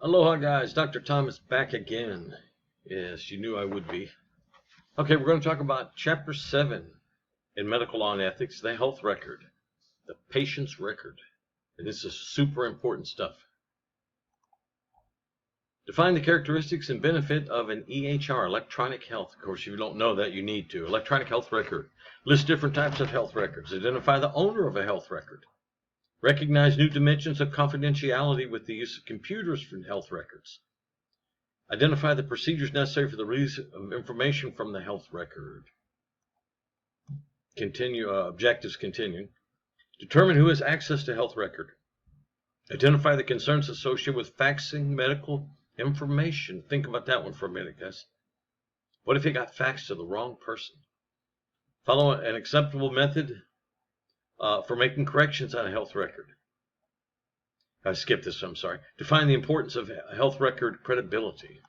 Aloha guys, Dr. Thomas back again. Yes, you knew I would be. Okay, we're going to talk about Chapter 7 in Medical Law and Ethics, the health record, the patient's record. And this is super important stuff. Define the characteristics and benefit of an EHR, electronic health. Of course, if you don't know that, you need to. Electronic health record. List different types of health records. Identify the owner of a health record. Recognize new dimensions of confidentiality with the use of computers for health records. Identify the procedures necessary for the release of information from the health record. Objectives continue. Determine who has access to health record. Identify the concerns associated with faxing medical information. Think about that one for a minute, guys. What if it got faxed to the wrong person? Follow an acceptable method for making corrections on a health record. I skipped this, I'm sorry. Define the importance of health record credibility.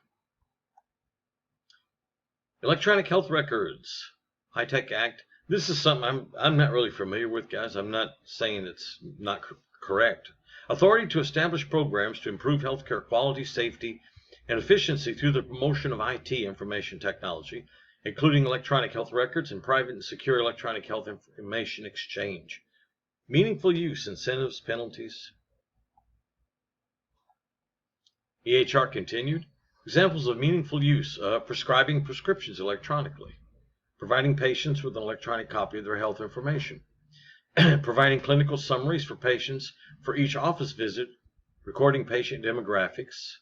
Electronic health records, High-Tech Act. This is something I'm not really familiar with, guys. I'm not saying it's not correct. Authority to establish programs to improve healthcare quality, safety, and efficiency through the promotion of IT information technology, including electronic health records and private and secure electronic health information exchange. Meaningful use, incentives, penalties. EHR continued. Examples of meaningful use: prescribing prescriptions electronically, providing patients with an electronic copy of their health information, providing clinical summaries for patients for each office visit, recording patient demographics.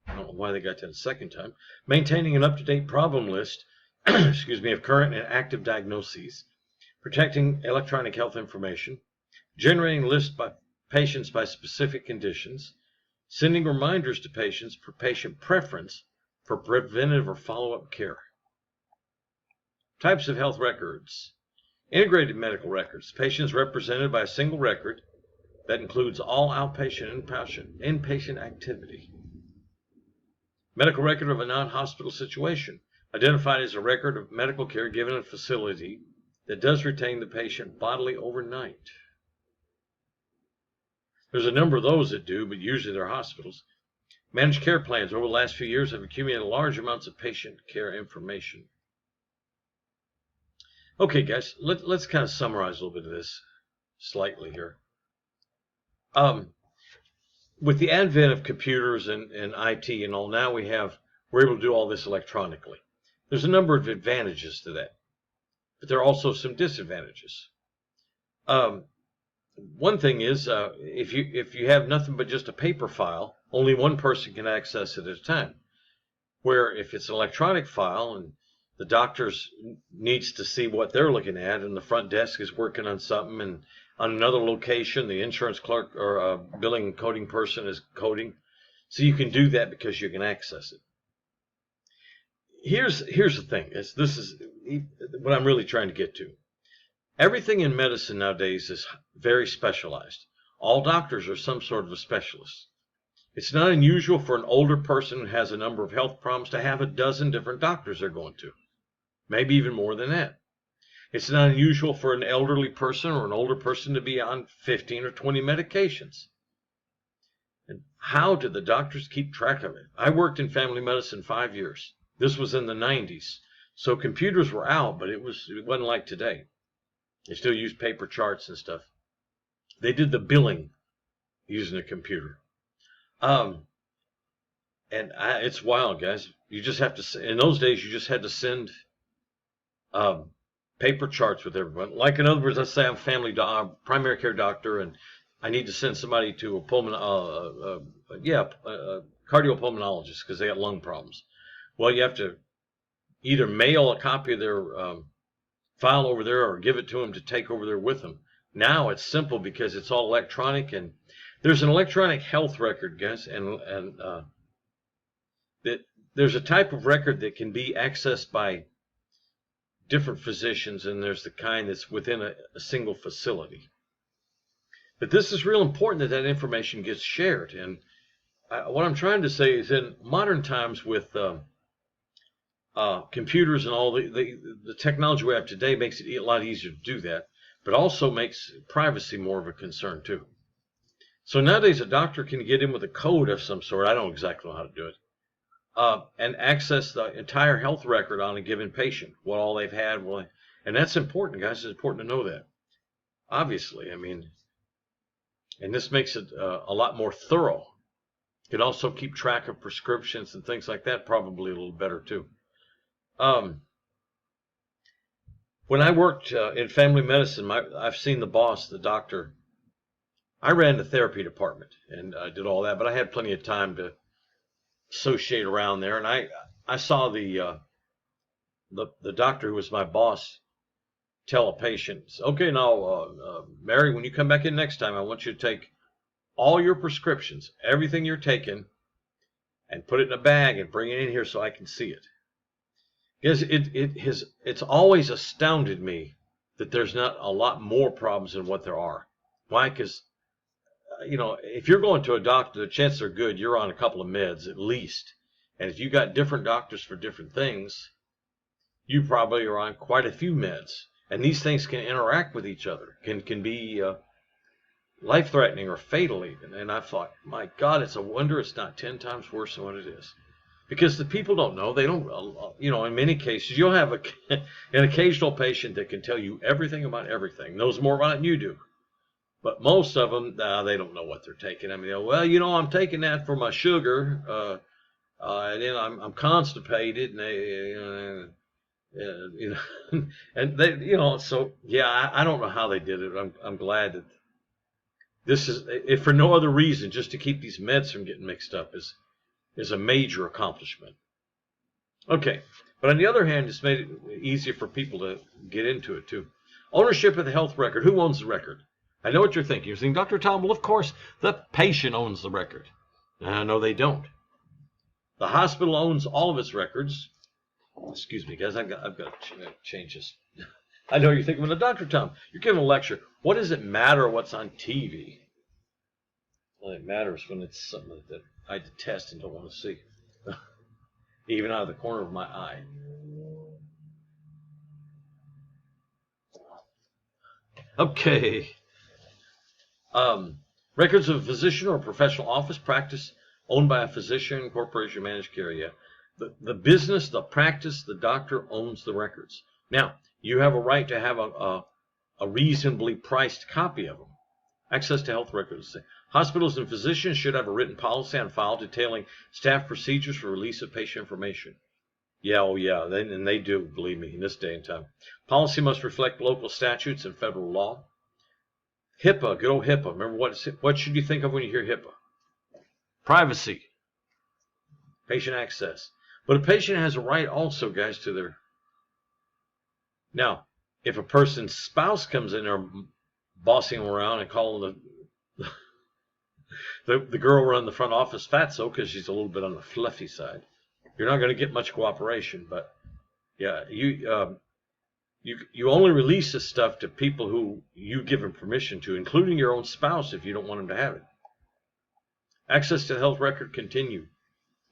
I don't know why they got that a second time. Maintaining an up-to-date problem list of current and active diagnoses, protecting electronic health information, generating lists by patients by specific conditions, sending reminders to patients for patient preference for preventive or follow-up care. Types of health records. Integrated medical records. Patients represented by a single record that includes all outpatient and inpatient activity. Medical record of a non-hospital situation, identified as a record of medical care given in a facility that does retain the patient bodily overnight. There's a number of those that do, but usually they're hospitals. Managed care plans over the last few years have accumulated large amounts of patient care information. Okay, guys, let's kind of summarize a little bit of this slightly here. With the advent of computers and IT and all, now we're able to do all this electronically. There's a number of advantages to that, but there are also some disadvantages. One thing is, if you have nothing but just a paper file, only one person can access it at a time. Where if it's an electronic file and the doctor needs to see what they're looking at, and the front desk is working on something, and on another location, the insurance clerk or billing and coding person is coding. So you can do that because you can access it. Here's the thing. This is what I'm really trying to get to. Everything in medicine nowadays is very specialized. All doctors are some sort of a specialist. It's not unusual for an older person who has a number of health problems to have a dozen different doctors they're going to. Maybe even more than that. It's not unusual for an elderly person or an older person to be on 15 or 20 medications. And how did the doctors keep track of it? I worked in family medicine 5 years. This was in the 90s. So computers were out, but it wasn't like today. They still use paper charts and stuff. They did the billing using a computer. It's wild, guys. You just have to, in those days, you just had to send paper charts with everyone. Like, in other words, let's say I'm a primary care doctor, and I need to send somebody to a cardiopulmonologist because they got lung problems. Well, you have to either mail a copy of their file over there or give it to them to take over there with them. Now it's simple because it's all electronic, and there's an electronic health record, guys, and there's a type of record that can be accessed by different physicians, and there's the kind that's within a single facility. But this is real important that information gets shared. And what I'm trying to say is, in modern times with computers and all the technology we have today makes it a lot easier to do that, but also makes privacy more of a concern too. So nowadays a doctor can get in with a code of some sort. I don't exactly know how to do it. And access the entire health record on a given patient, what all they've had. And that's important, guys. It's important to know that. Obviously, I mean, and this makes it a lot more thorough. You can also keep track of prescriptions and things like that, probably a little better too. When I worked in family medicine, I've seen the boss, the doctor. I ran the therapy department and did all that, but I had plenty of time to associate around there. And I saw the doctor who was my boss tell a patient, okay, now, Mary, when you come back in next time, I want you to take all your prescriptions, everything you're taking, and put it in a bag and bring it in here so I can see it. Because it's always astounded me that there's not a lot more problems than what there are. Why? Because, if you're going to a doctor, the chances are good you're on a couple of meds at least. And if you got different doctors for different things, you probably are on quite a few meds. And these things can interact with each other, can be life-threatening or fatal even. And I thought, my God, it's a wonder it's not 10 times worse than what it is. Because the people don't know. They don't, in many cases, you'll have an occasional patient that can tell you everything about everything, knows more about it than you do. But most of them, they don't know what they're taking. I mean, I'm taking that for my sugar, and then I'm constipated, and and they, so yeah, I don't know how they did it. I'm glad that this is, if for no other reason, just to keep these meds from getting mixed up is a major accomplishment. Okay, but on the other hand, it's made it easier for people to get into it too. Ownership of the health record. Who owns the record? I know what you're thinking. You're thinking, Dr. Tom, well, of course, the patient owns the record. No, they don't. The hospital owns all of its records. Excuse me, guys, I've got to change this. I know you're thinking, well, Dr. Tom, you're giving a lecture. What does it matter what's on TV? Well, it matters when it's something that I detest and don't want to see, even out of the corner of my eye. Okay. Records of a physician or professional office practice owned by a physician, corporation, managed care. Yeah. The business, the practice, the doctor owns the records. Now, you have a right to have a reasonably priced copy of them. Access to health records. Hospitals and physicians should have a written policy on file detailing staff procedures for release of patient information. Yeah, and they do, believe me, in this day and time. Policy must reflect local statutes and federal law. HIPAA, good old HIPAA. Remember, what should you think of when you hear HIPAA? Privacy. Patient access. But a patient has a right also, guys, to their... Now, if a person's spouse comes in there bossing them around and calling the girl running the front office fatso because she's a little bit on the fluffy side, you're not going to get much cooperation. But yeah, you only release this stuff to people who you've given permission to, including your own spouse if you don't want them to have it. Access to the health record continue.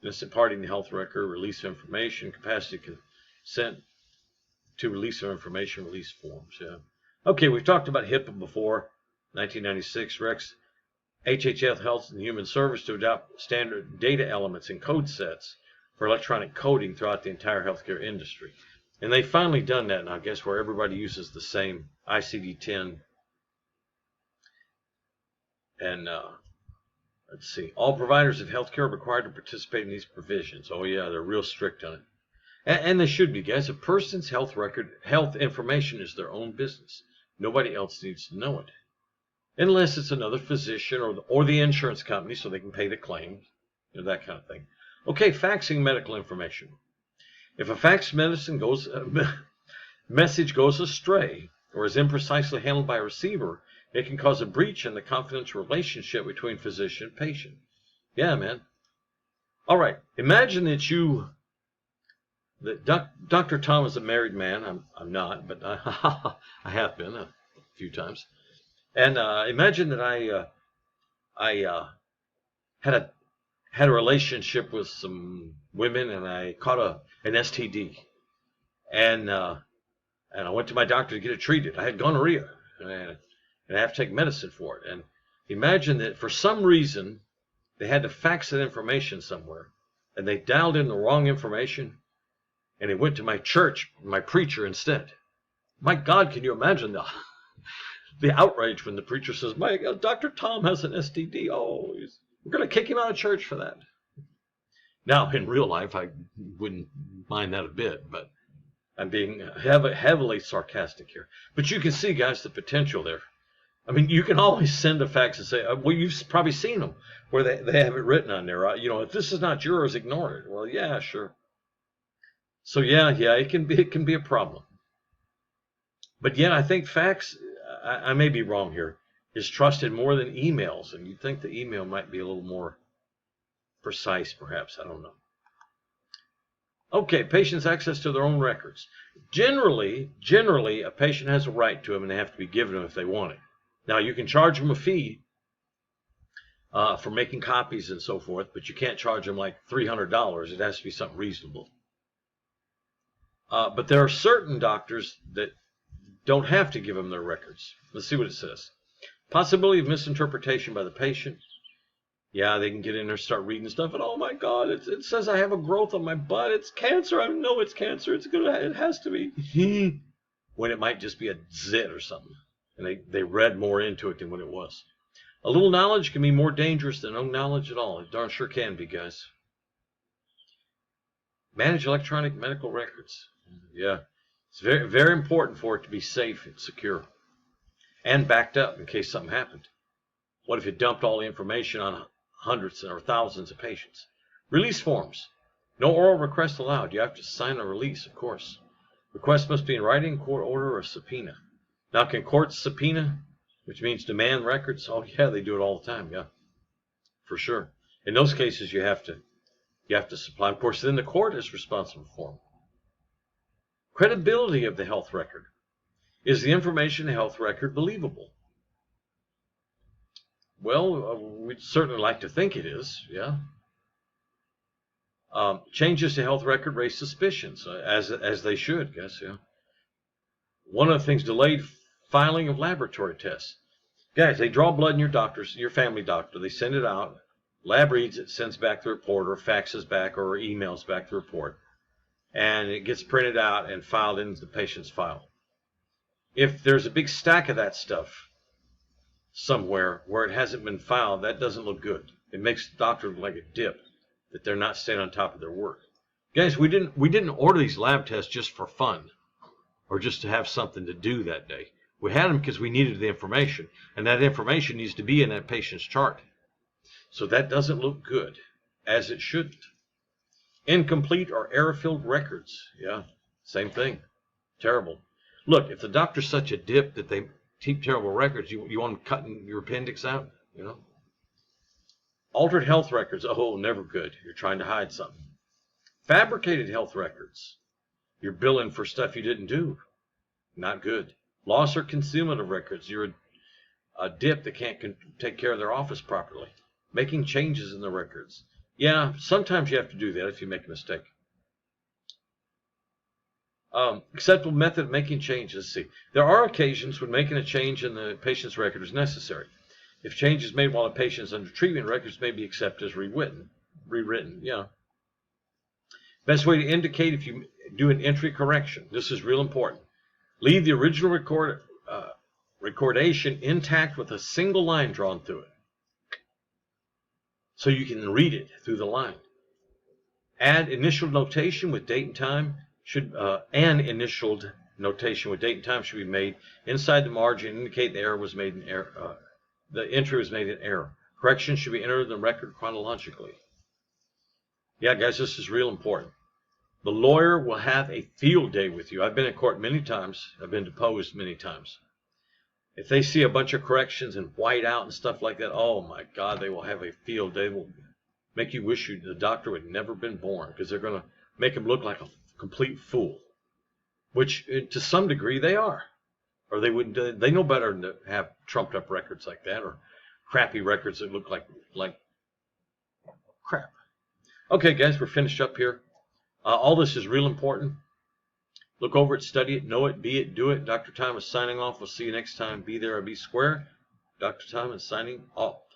Innocent party in the health record, release of information, capacity consent to release of information, release forms. Yeah. Okay, we've talked about HIPAA before. 1996 Rex HHS Health and Human Service to adopt standard data elements and code sets for electronic coding throughout the entire healthcare industry. And they've finally done that now, I guess, where everybody uses the same ICD-10. And let's see, all providers of healthcare are required to participate in these provisions. Oh yeah, they're real strict on it. And they should be, guys. A person's health record, health information is their own business. Nobody else needs to know it. Unless it's another physician or the insurance company so they can pay the claims, that kind of thing. Okay, faxing medical information. If a fax message goes astray or is imprecisely handled by a receiver, it can cause a breach in the confidential relationship between physician and patient. Yeah, man. All right, imagine that Dr. Tom is a married man. I'm not, but I have been a few times. And imagine that I had a relationship with some women, and I caught an STD, and I went to my doctor to get it treated. I had gonorrhea, and I have to take medicine for it. And Imagine that for some reason they had to fax that information somewhere, and they dialed in the wrong information, and it went to my church, my preacher instead. My God, can you imagine the outrage when the preacher says, "My God, Dr. Tom has an STD. Oh, we're going to kick him out of church for that." Now, in real life, I wouldn't mind that a bit, but I'm being heavily sarcastic here. But you can see, guys, the potential there. I mean, you can always send a fax and say, well, you've probably seen them where they have it written on there. If this is not yours, ignore it. Well, yeah, sure. So yeah, it can be a problem. But yet, I think fax, I may be wrong here, is trusted more than emails. And you'd think the email might be a little more precise, perhaps. I don't know. Okay, patients' access to their own records. Generally, a patient has a right to them, and they have to be given them if they want it. Now, you can charge them a fee for making copies and so forth, but you can't charge them like $300. It has to be something reasonable. But there are certain doctors that don't have to give them their records. Let's see what it says. Possibility of misinterpretation by the patient. Yeah, they can get in there, start reading stuff, and oh my God, it says I have a growth on my butt. It's cancer. I know it's cancer. It has to be. When it might just be a zit or something. And they read more into it than what it was. A little knowledge can be more dangerous than no knowledge at all. It darn sure can be, guys. Manage electronic medical records. Yeah. It's very, very important for it to be safe and secure. And backed up in case something happened. What if it dumped all the information on hundreds or thousands of patients? Release forms. No oral request allowed. You have to sign a release, of course. Request must be in writing, court order, or subpoena. Now, can courts subpoena, which means demand records? Oh, yeah, they do it all the time, yeah, for sure. In those cases, you have to supply. Of course, then the court is responsible for them. Credibility of the health record. Is the information in the health record believable? Well, we'd certainly like to think it is, yeah. Changes to health record raise suspicions, as they should, guess, yeah. One of the things, delayed filing of laboratory tests. Guys, they draw blood in your family doctor. They send it out. Lab reads it, sends back the report, or faxes back, or emails back the report. And it gets printed out and filed into the patient's file. If there's a big stack of that stuff somewhere where it hasn't been filed, that doesn't look good. It makes the doctor look like a dip, that they're not staying on top of their work. Guys, we didn't order these lab tests just for fun or just to have something to do that day. We had them because we needed the information, and that information needs to be in that patient's chart. So that doesn't look good, as it shouldn't. Incomplete or error-filled records. Yeah, same thing. Terrible. Look, if the doctor's such a dip that they keep terrible records, you want them cutting your appendix out, you know? Altered health records. Oh, never good. You're trying to hide something. Fabricated health records. You're billing for stuff you didn't do. Not good. Loss or concealment of records. You're a dip that can't take care of their office properly. Making changes in the records. Yeah, sometimes you have to do that if you make a mistake. Acceptable method of making changes. See, there are occasions when making a change in the patient's record is necessary. If change is made while a patient is under treatment, records may be accepted as rewritten. Yeah. Best way to indicate if you do an entry correction. This is real important. Leave the original recordation intact with a single line drawn through it, so you can read it through the line. Add initial notation with date and time. Initialed notation with date and time should be made inside the margin, indicate the error was made in error. The entry was made in error. Correction should be entered in the record chronologically. Yeah, guys, this is real important. The lawyer will have a field day with you. I've been in court many times. I've been deposed many times. If they see a bunch of corrections and white out and stuff like that, oh my God, they will have a field day. They will make you wish the doctor had never been born, because they're going to make him look like a complete fool, which to some degree they are. Or they wouldn't. They know better than to have trumped up records like that, or crappy records that look like crap. Okay, guys, we're finished up here. All this is real important. Look over it, study it, know it, be it, do it. Dr. Tom is signing off. We'll see you next time. Be there or be square. Dr. Thomas signing off.